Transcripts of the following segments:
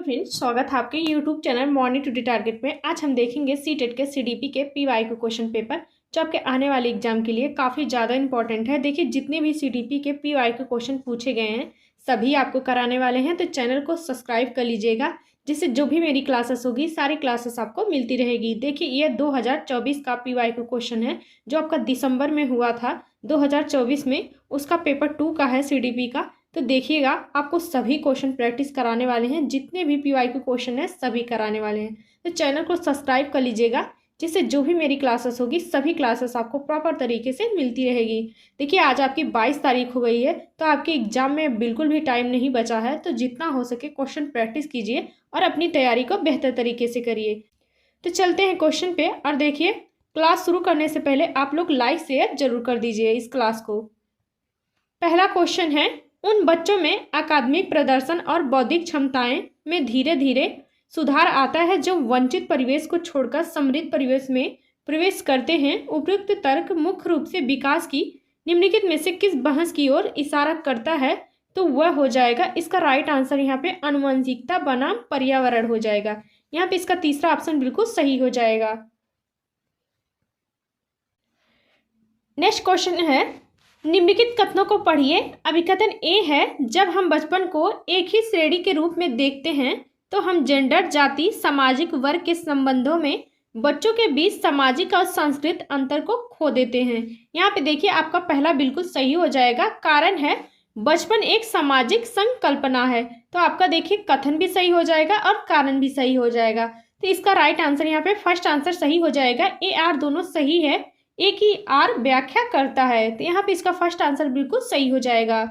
Friends, स्वागत है आपके YouTube channel morning today target में। आज हम देखेंगे सीटेट के सीडीपी के पीवाईक्यू क्वेश्चन पेपर जो आपके आने वाले एग्जाम के लिए काफ़ी ज़्यादा इंपॉर्टेंट है। देखिए, जितने भी सीडीपी के पीवाईक्यू क्वेश्चन पूछे गए हैं सभी आपको कराने वाले हैं, तो चैनल को सब्सक्राइब कर लीजिएगा, जिससे जो भी मेरी क्लासेस होगी सारी क्लासेस आपको मिलती रहेगी। देखिए, ये 2024 का पीवाईक्यू क्वेश्चन है जो आपका दिसंबर में हुआ था 2024 में, उसका पेपर 2 का है सीडीपी का। तो देखिएगा, आपको सभी क्वेश्चन प्रैक्टिस कराने वाले हैं, जितने भी पीवाईक्यू क्वेश्चन है सभी कराने वाले हैं। तो चैनल को सब्सक्राइब कर लीजिएगा, जिससे जो भी मेरी क्लासेस होगी सभी क्लासेस आपको प्रॉपर तरीके से मिलती रहेगी। देखिए, आज आपकी 22 तारीख हो गई है, तो आपके एग्जाम में बिल्कुल भी टाइम नहीं बचा है, तो जितना हो सके क्वेश्चन प्रैक्टिस कीजिए और अपनी तैयारी को बेहतर तरीके से करिए। तो चलते हैं क्वेश्चन पे। और देखिए, क्लास शुरू करने से पहले आप लोग लाइक शेयर जरूर कर दीजिए इस क्लास को। पहला क्वेश्चन है, उन बच्चों में अकादमिक प्रदर्शन और बौद्धिक क्षमताएं में धीरे धीरे सुधार आता है जो वंचित परिवेश को छोड़कर समृद्ध परिवेश में प्रवेश करते हैं। उपयुक्त तर्क मुख्य रूप से विकास की निम्नलिखित में से किस बहस की ओर इशारा करता है? तो वह हो जाएगा, इसका राइट आंसर यहाँ पे आनुवंशिकता बनाम पर्यावरण हो जाएगा। यहाँ पे इसका तीसरा ऑप्शन बिल्कुल सही हो जाएगा। नेक्स्ट क्वेश्चन है, निम्नलिखित कथनों को पढ़िए। अभिकथन ए है, जब हम बचपन को एक ही श्रेणी के रूप में देखते हैं तो हम जेंडर, जाति, सामाजिक वर्ग के संबंधों में बच्चों के बीच सामाजिक और सांस्कृतिक अंतर को खो देते हैं। यहाँ पे देखिए, आपका पहला बिल्कुल सही हो जाएगा। कारण है, बचपन एक सामाजिक संकल्पना है, तो आपका देखिए कथन भी सही हो जाएगा और कारण भी सही हो जाएगा। तो इसका राइट आंसर यहाँ पे फर्स्ट आंसर सही हो जाएगा। ए आर दोनों सही है, एक ही आर व्याख्या करता है, तो यहाँ पे इसका फर्स्ट आंसर बिल्कुल सही हो जाएगा।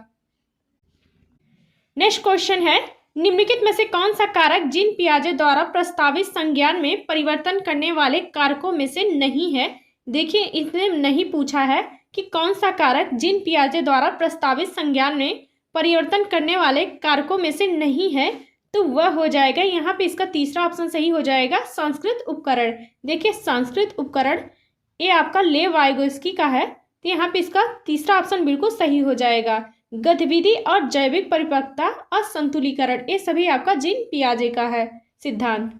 नेक्स्ट क्वेश्चन है, निम्नलिखित में से कौन सा कारक जीन पियाजे द्वारा प्रस्तावित संज्ञान में परिवर्तन करने वाले कारकों में से नहीं है? देखिए, इसने नहीं पूछा है कि कौन सा कारक जीन पियाजे द्वारा प्रस्तावित संज्ञान में परिवर्तन करने वाले कारकों में से नहीं है, तो वह हो जाएगा यहाँ पे इसका तीसरा ऑप्शन सही हो जाएगा, सांस्कृतिक उपकरण। देखिए, सांस्कृतिक उपकरण ये आपका लेव वाइगोस्की का है, तो यहाँ पे इसका तीसरा ऑप्शन बिल्कुल सही हो जाएगा। गतिविधि और जैविक परिपक्वता और संतुलीकरण, ये सभी आपका जीन पियाजे का है सिद्धांत।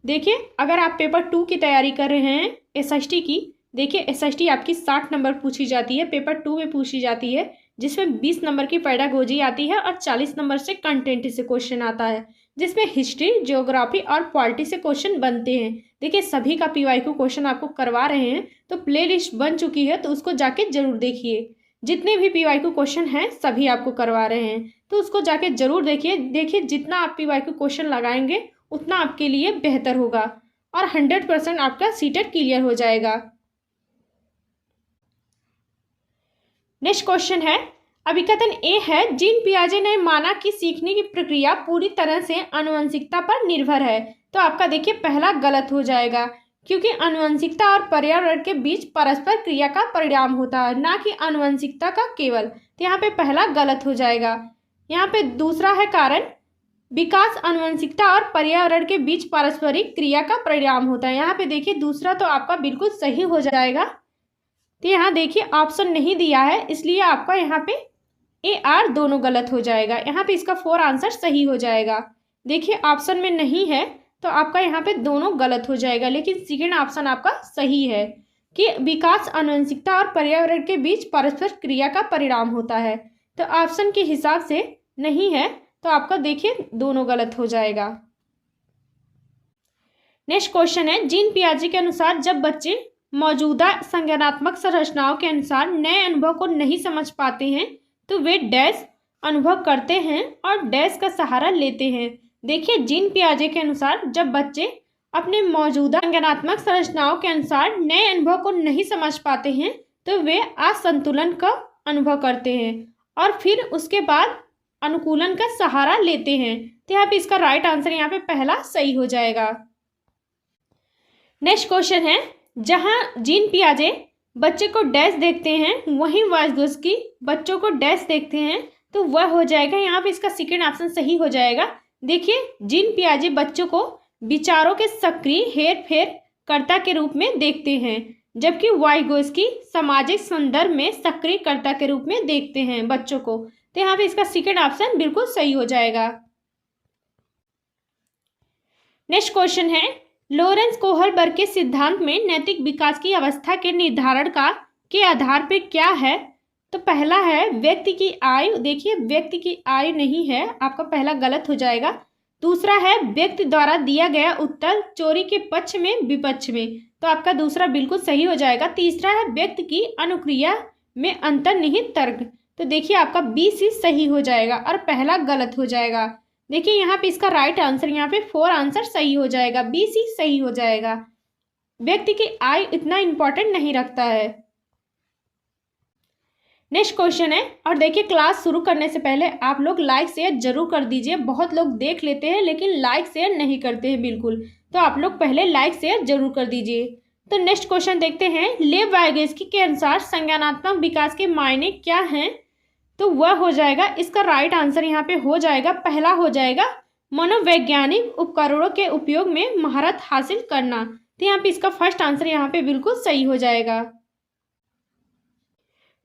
देखिए, अगर आप पेपर 2 की तैयारी कर रहे हैं एसएसटी की, देखिए एसएसटी आपकी 60 नंबर पूछी जाती है, पेपर 2 में पूछी जाती है, जिसमें 20 नंबर की पेडागोजी आती है और 40 नंबर से कंटेंट से क्वेश्चन आता है, जिसमें हिस्ट्री, ज्योग्राफी और पॉलिटी से क्वेश्चन बनते हैं। देखिए, सभी का पीवाईक्यू क्वेश्चन आपको करवा रहे हैं, तो प्लेलिस्ट बन चुकी है, तो उसको जाके जरूर देखिए। जितने भी पीवाईक्यू क्वेश्चन हैं सभी आपको करवा रहे हैं, तो उसको जाके जरूर देखिए। देखिए, जितना आप पीवाईक्यू क्वेश्चन लगाएंगे उतना आपके लिए बेहतर होगा और 100% आपका सीटेट क्लियर हो जाएगा। नेक्स्ट क्वेश्चन है, अभिकथन ए है, जीन पियाजे ने माना कि सीखने की प्रक्रिया पूरी तरह से आनुवंशिकता पर निर्भर है, तो आपका देखिए पहला गलत हो जाएगा, क्योंकि आनुवंशिकता और पर्यावरण के बीच परस्पर क्रिया का परिणाम होता है, ना कि आनुवंशिकता का केवल। तो यहाँ पे पहला गलत हो जाएगा। यहाँ पे दूसरा है कारण, विकास आनुवंशिकता और पर्यावरण के बीच पारस्परिक क्रिया का परिणाम होता है। यहाँ पे देखिए दूसरा तो आपका बिल्कुल सही हो जाएगा। तो यहाँ देखिए ऑप्शन नहीं दिया है, इसलिए आपका यहाँ पे ए आर दोनों गलत हो जाएगा। यहाँ पे इसका 4 आंसर सही हो जाएगा। देखिए, ऑप्शन में नहीं है तो आपका यहाँ पे दोनों गलत हो जाएगा, लेकिन सेकेंड ऑप्शन आपका सही है कि विकास आनुवंशिकता और पर्यावरण के बीच परस्पर क्रिया का परिणाम होता है। तो ऑप्शन के हिसाब से नहीं है, तो आपका देखिए दोनों गलत हो जाएगा। नेक्स्ट क्वेश्चन है, जीन पियाजे के अनुसार जब बच्चे मौजूदा संज्ञानात्मक संरचनाओं के अनुसार नए अनुभव को नहीं समझ पाते हैं तो वे डैश अनुभव करते हैं और डैश का सहारा लेते हैं। देखिए, जीन पियाजे के अनुसार जब बच्चे अपने मौजूदा संज्ञानात्मक संरचनाओं के अनुसार नए अनुभव को नहीं समझ पाते हैं तो वे असंतुलन का अनुभव करते हैं और फिर उसके बाद अनुकूलन का सहारा लेते हैं। तो यहाँ पे इसका राइट आंसर यहाँ पे पहला सही हो जाएगा। नेक्स्ट क्वेश्चन है, जहां जीन पियाजे बच्चे को डैश देखते हैं वहीं वाइगोस्की बच्चों को डैश देखते हैं, तो वह हो जाएगा, यहाँ पे इसका सेकेंड ऑप्शन सही हो जाएगा। देखिए, जीन पियाजे बच्चों को विचारों के सक्रिय हेर फेर कर्ता के रूप में देखते हैं, जबकि वाइगोस्की सामाजिक संदर्भ में सक्रिय कर्ता के रूप में देखते हैं बच्चों को। तो यहाँ पे इसका सेकंड ऑप्शन बिल्कुल सही हो जाएगा। नेक्स्ट क्वेश्चन है, लॉरेंस कोहलबर्ग के सिद्धांत में नैतिक विकास की अवस्था के निर्धारण के आधार पर क्या है? तो पहला है व्यक्ति की आयु। देखिए व्यक्ति की आयु नहीं है, आपका पहला गलत हो जाएगा। दूसरा है व्यक्ति द्वारा दिया गया उत्तर चोरी के पक्ष में विपक्ष में, तो आपका दूसरा बिल्कुल सही हो जाएगा। तीसरा है व्यक्ति की अनुक्रिया में अंतर्निहित तर्क, तो देखिए आपका बी सी सही हो जाएगा और पहला गलत हो जाएगा। देखिए यहाँ पे इसका राइट आंसर, यहाँ पे 4 आंसर सही हो जाएगा, बी सी सही हो जाएगा। व्यक्ति की आयु इतना इंपॉर्टेंट नहीं रखता है। नेक्स्ट क्वेश्चन है, और देखिए क्लास शुरू करने से पहले आप लोग लाइक शेयर जरूर कर दीजिए। बहुत लोग देख लेते हैं लेकिन लाइक शेयर नहीं करते हैं बिल्कुल, तो आप लोग पहले लाइक शेयर जरूर कर दीजिए। तो नेक्स्ट क्वेश्चन देखते हैं, लेव वाइगोत्स्की के अनुसार संज्ञानात्मक विकास के मायने क्या हैं? तो वह हो जाएगा, इसका राइट आंसर यहाँ पे हो जाएगा, पहला हो जाएगा मनोवैज्ञानिक उपकरणों के उपयोग में महारत हासिल करना। तो यहाँ पे इसका फर्स्ट आंसर यहाँ पे बिल्कुल सही हो जाएगा।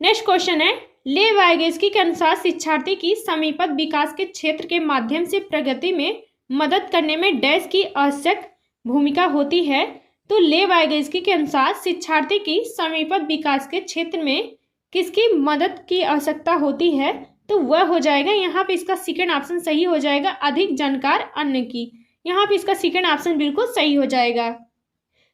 नेक्स्ट क्वेश्चन है, लेव वाइगोत्स्की के अनुसार शिक्षार्थी की समीपस्थ विकास के क्षेत्र के माध्यम से प्रगति में मदद करने में डैश की आवश्यक भूमिका होती है? तो लेव वाइगोत्स्की के अनुसार शिक्षार्थी की समीपस्थ विकास के क्षेत्र में किसकी मदद की आवश्यकता होती है? तो वह हो जाएगा, यहाँ पे इसका सेकंड ऑप्शन सही हो जाएगा, अधिक जानकार अन्य की। यहाँ पे इसका सेकंड ऑप्शन बिल्कुल सही हो जाएगा।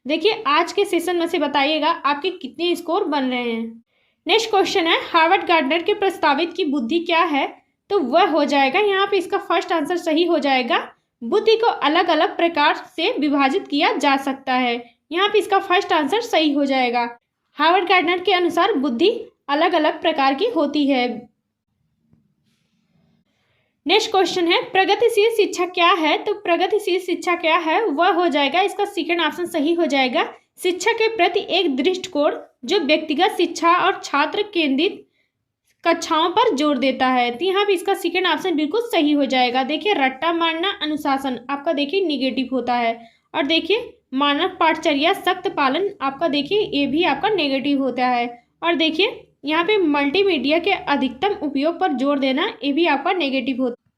देखिए आज के सेशन में से बताइएगा आपके कितने स्कोर बन रहे हैं। नेक्स्ट क्वेश्चन है, हार्वर्ड गार्डनर के प्रस्तावित की बुद्धि क्या है? तो वह हो जाएगा, यहाँ पे इसका फर्स्ट आंसर सही हो जाएगा, बुद्धि को अलग अलग प्रकार से विभाजित किया जा सकता है। यहाँ पे इसका फर्स्ट आंसर सही हो जाएगा। हार्वर्ड गार्डनर के अनुसार बुद्धि अलग अलग प्रकार की होती है। नेक्स्ट क्वेश्चन है, प्रगतिशील शिक्षा क्या है? तो प्रगतिशील शिक्षा क्या है वह हो जाएगा, इसका सेकंड ऑप्शन सही हो जाएगा, शिक्षा के प्रति एक दृष्टिकोण जो व्यक्तिगत शिक्षा और छात्र केंद्रित कक्षाओं पर जोर देता है। तो यहाँ भी इसका सेकंड ऑप्शन बिल्कुल सही हो जाएगा। देखिए रट्टा मारना अनुशासन आपका देखिए निगेटिव होता है, और देखिए मानव पाठचर्या सख्त पालन आपका देखिए ये भी आपका नेगेटिव होता है, और देखिए यहाँ पे मल्टीमीडिया के अधिकतम उपयोग पर जोर देना ये भी आपका नेगेटिव होता है।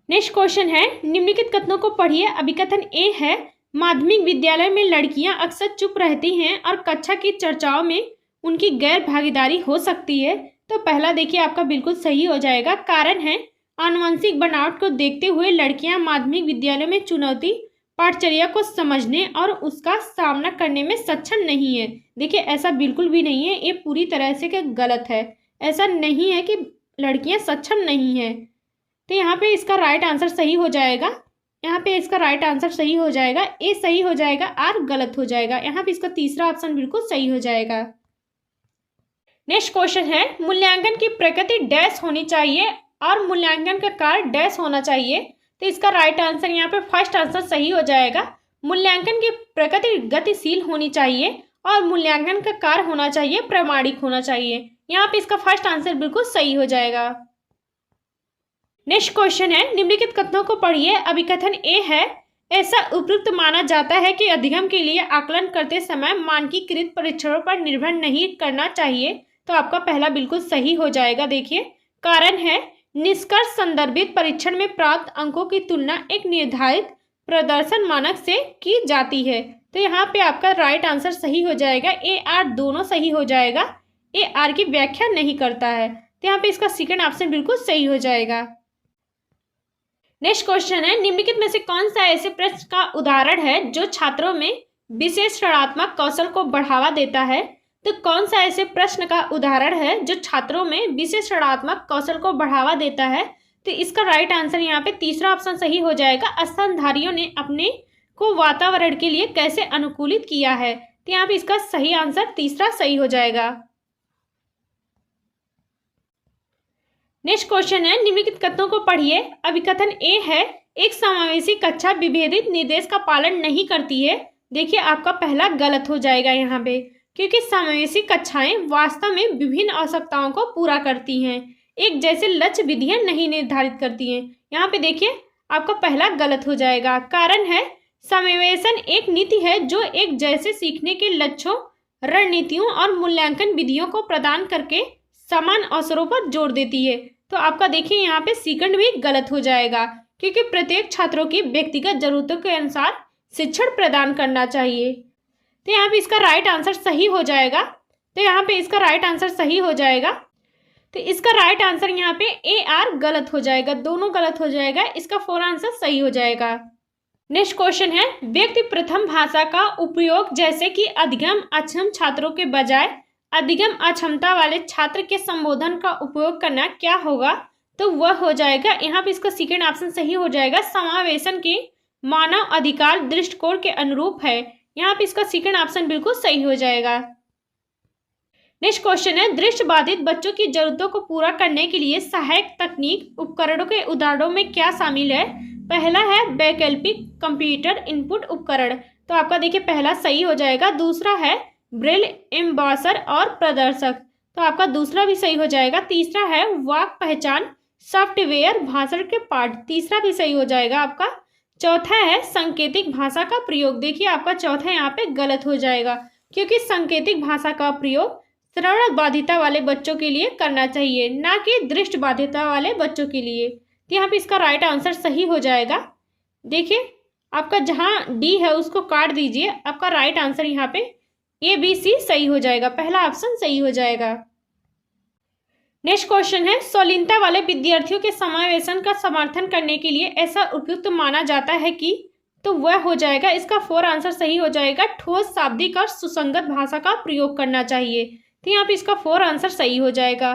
नेक्स्ट क्वेश्चन है, निम्नलिखित कथनों को पढ़िए। अभिकथन ए है, माध्यमिक विद्यालय में लड़कियां अक्सर चुप रहती हैं और कक्षा की चर्चाओं में उनकी गैर भागीदारी हो सकती है। तो पहला देखिए आपका बिल्कुल सही हो जाएगा। कारण है, आनुवंशिक बनावट को देखते हुए लड़कियां माध्यमिक विद्यालय में चुनौती पाठचर्या को समझने और उसका सामना करने में सक्षम नहीं है। देखिए ऐसा बिल्कुल भी नहीं है, ये पूरी तरह से गलत है। ऐसा नहीं है कि लड़कियां सक्षम नहीं है। तो यहाँ पे इसका राइट आंसर सही हो जाएगा, यहाँ पे इसका राइट आंसर सही हो जाएगा, ए सही हो जाएगा, आर गलत हो जाएगा। यहाँ पे इसका तीसरा ऑप्शन बिल्कुल सही हो जाएगा। नेक्स्ट क्वेश्चन है, मूल्यांकन की प्रकृति डैश होनी चाहिए और मूल्यांकन का कार्य डैश होना चाहिए। तो इसका राइट आंसर यहाँ पे फर्स्ट आंसर सही हो जाएगा। मूल्यांकन की प्रकृति गतिशील होनी चाहिए और मूल्यांकन का कार्य होना चाहिए प्रामाणिक होना चाहिए। यहाँ पे इसका फर्स्ट आंसर बिल्कुल सही हो जाएगा। नेक्स्ट क्वेश्चन है, निम्नलिखित कथनों को पढ़िए। अभिकथन ए है, ऐसा उपयुक्त माना जाता है कि अधिगम के लिए आकलन करते समय मानकीकृत परीक्षणों पर निर्भर नहीं करना चाहिए। तो आपका पहला बिल्कुल सही हो जाएगा। देखिए कारण है, निष्कर्ष संदर्भित परीक्षण में प्राप्त अंकों की तुलना एक निर्धारित प्रदर्शन मानक से की जाती है। तो यहाँ पे आपका राइट आंसर सही हो जाएगा, ए आर दोनों सही हो जाएगा। ए आर की व्याख्या नहीं करता है, तो यहाँ पे इसका सेकंड ऑप्शन बिल्कुल सही हो जाएगा। नेक्स्ट क्वेश्चन है, निम्नलिखित में से कौन सा ऐसे प्रश्न का उदाहरण है जो छात्रों में विश्लेषणात्मक कौशल को बढ़ावा देता है? तो कौन सा ऐसे प्रश्न का उदाहरण है जो छात्रों में विश्लेषणात्मक कौशल को बढ़ावा देता है? तो इसका राइट आंसर यहाँ पे तीसरा ऑप्शन सही हो जाएगा। स्तनधारियों ने अपने को वातावरण के लिए कैसे अनुकूलित किया है? तो यहाँ पे इसका सही आंसर तीसरा सही हो जाएगा। नेक्स्ट क्वेश्चन है, निम्नलिखित कथनों को पढ़िए। अभिकथन ए है, एक समावेशी कक्षा विभेदित निर्देश का पालन नहीं करती है। देखिए आपका पहला गलत हो जाएगा यहाँ पे, क्योंकि समावेशी कक्षाएं वास्तव में विभिन्न आवश्यकताओं को पूरा करती हैं, एक जैसे लक्ष्य विधियां नहीं निर्धारित करती हैं। यहाँ पे देखिए आपका पहला गलत हो जाएगा। कारण है, समावेशन एक नीति है जो एक जैसे सीखने के लक्ष्यों, रणनीतियों और मूल्यांकन विधियों को प्रदान करके समान अवसरों पर जोर देती है। तो आपका देखिए यहाँ पे सेकंड भी गलत हो जाएगा, क्योंकि प्रत्येक छात्रों की व्यक्तिगत जरूरतों के अनुसार शिक्षण प्रदान करना चाहिए। तो यहाँ पे इसका राइट आंसर सही हो जाएगा। तो यहाँ पे इसका राइट आंसर सही हो जाएगा। तो इसका राइट आंसर यहाँ पे ए आर गलत हो जाएगा, दोनों गलत हो जाएगा। इसका 4 आंसर सही हो जाएगा। नेक्स्ट क्वेश्चन है, व्यक्ति प्रथम भाषा का उपयोग जैसे कि अधिगम अक्षम छात्रों के बजाय अधिगम अक्षमता वाले छात्र के संबोधन का उपयोग करना क्या होगा? तो वह हो जाएगा, यहाँ पे इसका सेकेंड ऑप्शन सही हो जाएगा, समावेशन के मानव अधिकार दृष्टिकोण के अनुरूप है। यहाँ पे इसका सेकेंड ऑप्शन बिल्कुल सही हो जाएगा। नेक्स्ट क्वेश्चन है, दृष्टिबाधित बच्चों की जरूरतों को पूरा करने के लिए सहायक तकनीक उपकरणों के उदाहरणों में क्या शामिल है? पहला है वैकल्पिक कंप्यूटर इनपुट उपकरण। तो आपका देखिए पहला सही हो जाएगा। दूसरा है ब्रेल एम्बॉसर और प्रदर्शक। तो आपका दूसरा भी सही हो जाएगा। तीसरा है वाक पहचान सॉफ्टवेयर भाषण के पार्ट। तीसरा भी सही हो जाएगा आपका। चौथा है सांकेतिक भाषा का प्रयोग। देखिए आपका चौथा यहाँ पे गलत हो जाएगा, क्योंकि सांकेतिक भाषा का प्रयोग श्रवण बाधिता वाले बच्चों के लिए करना चाहिए, ना कि दृष्टि बाधिता वाले बच्चों के लिए। तो यहाँ पे इसका राइट आंसर सही हो जाएगा। देखिए आपका जहाँ डी है उसको काट दीजिए, आपका राइट आंसर यहाँ पे ए बी सी सही हो जाएगा, पहला ऑप्शन सही हो जाएगा। नेक्स्ट क्वेश्चन है, शालीनता वाले विद्यार्थियों के समावेशन का समर्थन करने के लिए ऐसा उपयुक्त माना जाता है कि? तो वह हो जाएगा, इसका 4 आंसर सही हो जाएगा, ठोस शाब्दिक और सुसंगत भाषा का प्रयोग करना चाहिए। तो यहाँ पे इसका 4 आंसर सही हो जाएगा।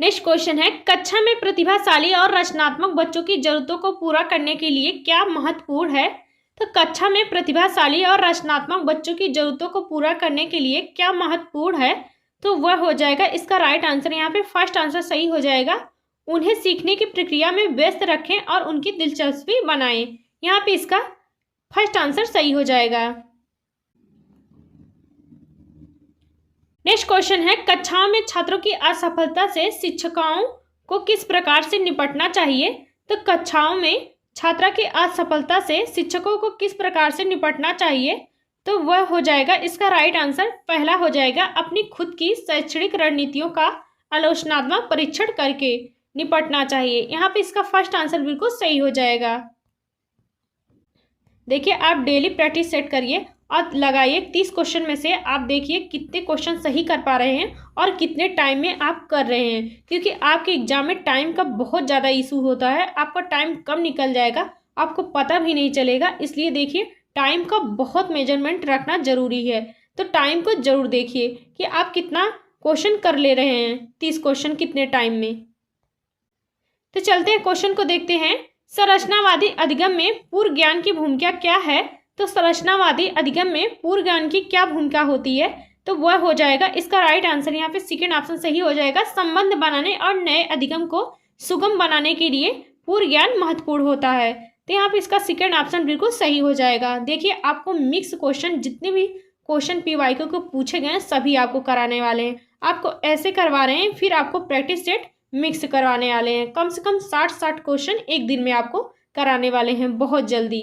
नेक्स्ट क्वेश्चन है, कक्षा में प्रतिभाशाली और रचनात्मक बच्चों की जरूरतों को पूरा करने के लिए क्या महत्वपूर्ण है? तो कक्षा में प्रतिभाशाली और रचनात्मक बच्चों की जरूरतों को पूरा करने के लिए क्या महत्वपूर्ण है? तो वह हो जाएगा, इसका राइट आंसर यहाँ पे फर्स्ट आंसर सही हो जाएगा, उन्हें सीखने की प्रक्रिया में व्यस्त रखें और उनकी दिलचस्पी बनाएं। यहाँ पे इसका फर्स्ट आंसर सही हो जाएगा। नेक्स्ट क्वेश्चन है, कक्षाओं में छात्रों की असफलता से शिक्षकों को किस प्रकार से निपटना चाहिए? तो कक्षाओं में छात्रा की असफलता से शिक्षकों को किस प्रकार से निपटना चाहिए? तो वह हो जाएगा, इसका राइट आंसर पहला हो जाएगा, अपनी खुद की शैक्षणिक रणनीतियों का आलोचनात्मक परीक्षण करके निपटना चाहिए। यहाँ पे इसका फर्स्ट आंसर बिल्कुल सही हो जाएगा। देखिए आप डेली प्रैक्टिस सेट करिए और लगाइए। 30 क्वेश्चन में से आप देखिए कितने क्वेश्चन सही कर पा रहे हैं और कितने टाइम में आप कर रहे हैं, क्योंकि आपके एग्जाम में टाइम का बहुत ज़्यादा इशू होता है। आपका टाइम कम निकल जाएगा, आपको पता भी नहीं चलेगा। इसलिए देखिए टाइम का बहुत मेजरमेंट रखना जरूरी है। तो टाइम को जरूर देखिए कि आप कितना क्वेश्चन कर ले रहे हैं, 30 क्वेश्चन कितने टाइम में। तो चलते हैं क्वेश्चन को देखते हैं। संरचनावादी अधिगम में पूर्व ज्ञान की भूमिका क्या है? तो संरचनावादी अधिगम में पूर्व ज्ञान की क्या भूमिका होती है? तो वह हो जाएगा, इसका राइट आंसर यहाँ पे सेकेंड ऑप्शन सही हो जाएगा, संबंध बनाने और नए अधिगम को सुगम बनाने के लिए पूर्व ज्ञान महत्वपूर्ण होता है। तो यहाँ पे इसका सेकेंड ऑप्शन बिल्कुल सही हो जाएगा। देखिए आपको मिक्स क्वेश्चन, जितने भी क्वेश्चन पीवाईक्यू को पूछे गए हैं सभी आपको कराने वाले हैं। आपको ऐसे करवा रहे हैं, फिर आपको प्रैक्टिस सेट मिक्स करवाने वाले हैं। कम से कम 60 क्वेश्चन एक दिन में आपको कराने वाले हैं बहुत जल्दी।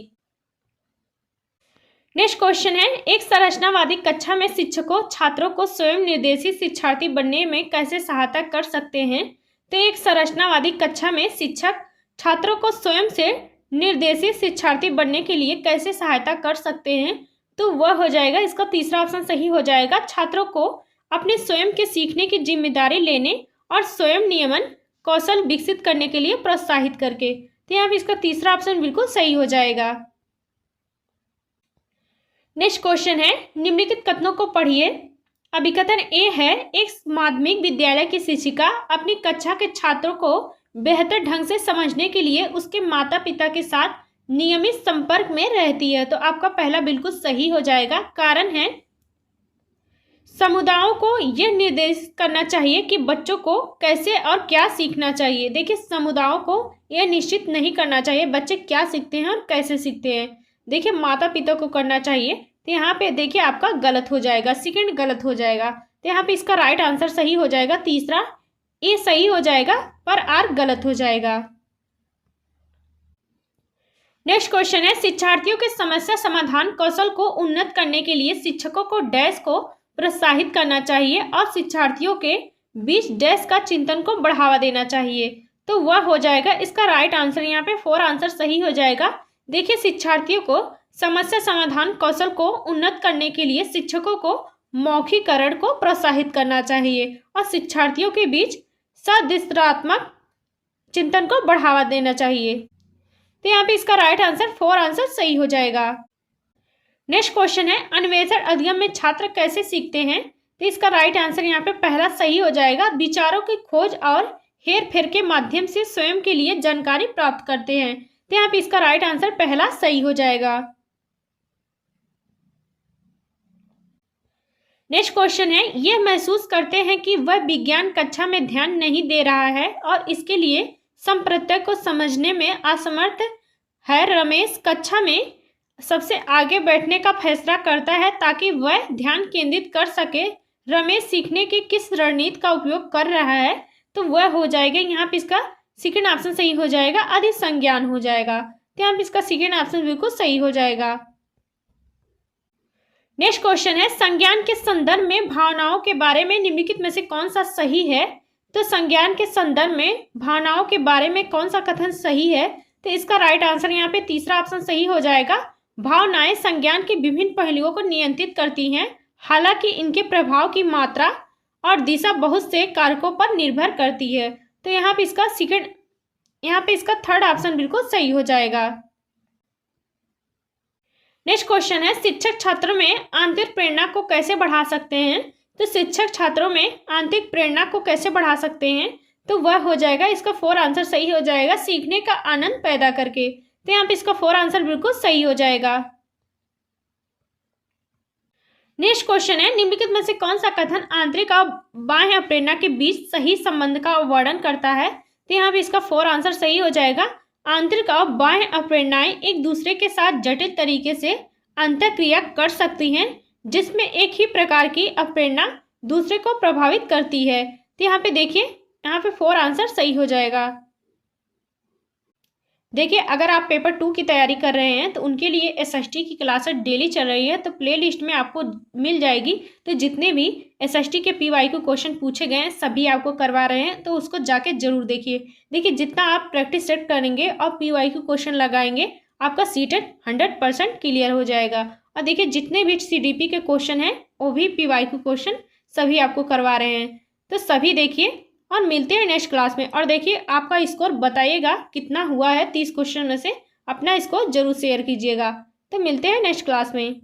नेक्स्ट क्वेश्चन है, एक संरचनावादी कक्षा में शिक्षकों छात्रों को स्वयं निर्देशित शिक्षार्थी बनने में कैसे सहायता कर सकते हैं? तो एक संरचनावादी कक्षा में शिक्षक छात्रों को स्वयं से निर्देशित शिक्षार्थी बनने के लिए कैसे सहायता कर सकते हैं? तो वह हो जाएगा, इसका तीसरा ऑप्शन सही हो जाएगा, छात्रों को अपने स्वयं के सीखने की जिम्मेदारी लेने और स्वयं नियमन कौशल विकसित करने के लिए प्रोत्साहित करके। तो यहाँ पे इसका तीसरा ऑप्शन बिल्कुल सही हो जाएगा। नेक्स्ट क्वेश्चन है, निम्नलिखित कथनों को पढ़िए। अभिकथन ए है, एक माध्यमिक विद्यालय की शिक्षिका अपनी कक्षा के छात्रों को बेहतर ढंग से समझने के लिए उसके माता पिता के साथ नियमित संपर्क में रहती है। तो आपका पहला बिल्कुल सही हो जाएगा। कारण है, समुदायों को यह निर्देश करना चाहिए कि बच्चों को कैसे और क्या सीखना चाहिए। देखिए समुदायों को यह निश्चित नहीं करना चाहिए बच्चे क्या सीखते हैं और कैसे सीखते हैं। देखिए माता पिता को करना चाहिए। तो यहाँ पे देखिए आपका गलत हो जाएगा, सेकंड गलत हो जाएगा। तो यहाँ पे इसका राइट आंसर सही हो जाएगा, तीसरा ए सही हो जाएगा पर आर गलत हो जाएगा। नेक्स्ट क्वेश्चन है, शिक्षार्थियों के समस्या समाधान कौशल को उन्नत करने के लिए शिक्षकों को डैश को प्रोत्साहित करना चाहिए और शिक्षार्थियों के बीच डैश का चिंतन को बढ़ावा देना चाहिए। तो वह हो जाएगा इसका राइट आंसर। यहाँ पे 4 आंसर सही हो जाएगा। देखिए, शिक्षार्थियों को समस्या समाधान कौशल को उन्नत करने के लिए शिक्षकों को मौखिकरण को प्रोत्साहित करना चाहिए और शिक्षार्थियों के बीच सदस्यात्मक चिंतन को बढ़ावा देना चाहिए। तो यहाँ पे इसका राइट आंसर 4 आंसर सही हो जाएगा। नेक्स्ट क्वेश्चन है, अन्वेषण अध्ययन में छात्र कैसे सीखते हैं? तो इसका राइट आंसर यहाँ पे पहला सही हो जाएगा। विचारों की खोज और हेर फेर के माध्यम से स्वयं के लिए जानकारी प्राप्त करते हैं। तो यहाँ पे इसका राइट आंसर पहला सही हो जाएगा। नेक्स्ट क्वेश्चन है, यह महसूस करते हैं कि वह विज्ञान कक्षा में ध्यान नहीं दे रहा है और इसके लिए संप्रत्यय को समझने में असमर्थ है। रमेश कक्षा में सबसे आगे बैठने का फैसला करता है ताकि वह ध्यान केंद्रित कर सके। रमेश सीखने की किस रणनीति का उपयोग कर रहा है? तो वह हो जाएगा यहाँ पे इसका सेकेंड ऑप्शन सही हो जाएगा, अधिसंज्ञान हो जाएगा। तो यहाँ पे इसका सेकेंड ऑप्शन बिल्कुल सही हो जाएगा। नेक्स्ट क्वेश्चन है, संज्ञान के संदर्भ में भावनाओं के बारे में निम्नलिखित में से कौन सा सही है? तो संज्ञान के संदर्भ में भावनाओं के बारे में कौन सा कथन सही है? तो इसका राइट आंसर यहाँ पे तीसरा ऑप्शन सही हो जाएगा। भावनाएं संज्ञान के विभिन्न पहलुओं को नियंत्रित करती हैं, हालांकि इनके प्रभाव की मात्रा और दिशा बहुत से कारकों पर निर्भर करती है। तो यहाँ पे इसका थर्ड ऑप्शन बिल्कुल सही हो जाएगा। नेक्स्ट क्वेश्चन है, शिक्षक छात्रों में आंतरिक प्रेरणा को कैसे बढ़ा सकते हैं? तो शिक्षक छात्रों में आंतरिक प्रेरणा को कैसे बढ़ा सकते हैं? तो वह हो जाएगा इसका 4 आंसर सही हो जाएगा, सीखने का आनंद पैदा करके। तो यहाँ पे इसका 4 आंसर बिल्कुल सही हो जाएगा। नेक्स्ट क्वेश्चन है, निम्नलिखित में से कौन सा कथन आंतरिक और बाह्य प्रेरणा के बीच सही संबंध का वर्णन करता है? तो यहाँ पे इसका 4 आंसर सही हो जाएगा। आंतरिक और बाह्य प्रेरणाएं एक दूसरे के साथ जटिल तरीके से अंतःक्रिया कर सकती हैं, जिसमें एक ही प्रकार की प्रेरणा दूसरे को प्रभावित करती है। तो यहाँ पे देखिए, यहाँ पे 4 आंसर सही हो जाएगा। देखिए, अगर आप पेपर 2 की तैयारी कर रहे हैं तो उनके लिए एसएसटी की क्लासेस डेली चल रही है, तो प्लेलिस्ट में आपको मिल जाएगी। तो जितने भी एसएसटी के पीवाईक्यू क्वेश्चन पूछे गए हैं सभी आपको करवा रहे हैं, तो उसको जाके जरूर देखिए। देखिए, जितना आप प्रैक्टिस सेट करेंगे और पीवाईक्यू क्वेश्चन लगाएंगे, आपका सीटेट 100% क्लियर हो जाएगा। और देखिए, जितने भी सीडीपी के क्वेश्चन हैं वो भी पीवाईक्यू क्वेश्चन सभी आपको करवा रहे हैं। तो सभी देखिए और मिलते हैं नेक्स्ट क्लास में। और देखिए, आपका स्कोर बताइएगा कितना हुआ है 30 क्वेश्चन में से, अपना स्कोर जरूर शेयर कीजिएगा। तो मिलते हैं नेक्स्ट क्लास में।